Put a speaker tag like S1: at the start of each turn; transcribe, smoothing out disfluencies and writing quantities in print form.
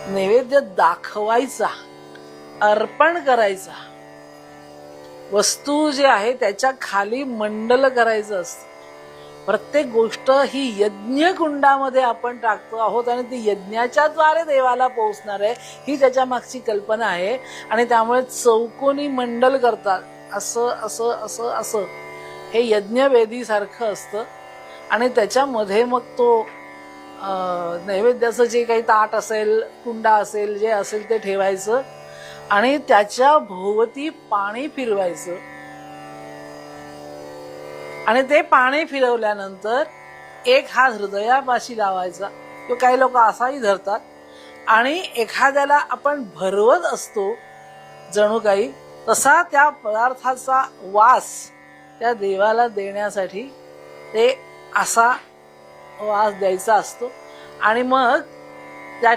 S1: नैवेद्य दाखवायचा, अर्पण करायचा, वस्तू जी आहे त्याच्या खाली मंडल करायचं असतं. प्रत्येक गोष्ट ही यज्ञ कुंडामध्ये आपण टाकतो आहोत आणि ती यज्ञाच्या द्वारे देवाला पोहोचणार आहे, ही त्याच्या मागची कल्पना आहे. आणि त्यामुळे चौकोनी मंडल करतात, असं असं असं असं हे यज्ञवेदीसारखं असतं. आणि त्याच्यामध्ये मग तो नैवेद्याचं जे काही ताट असेल, कुंडा असेल, जे असेल ते ठेवायचं आणि त्याच्या भोवती पाणी फिरवायचं. आणि ते पाणी फिरवल्यानंतर एक हात हृदयापाशी लावायचा, तो काही लोक असाही धरतात. आणि एखाद्याला आपण भरवत असतो जणू काही, तसा त्या पदार्थाचा वास त्या देवाला देण्यासाठी ते असा वास द्यायचा असतो. आणि मग त्या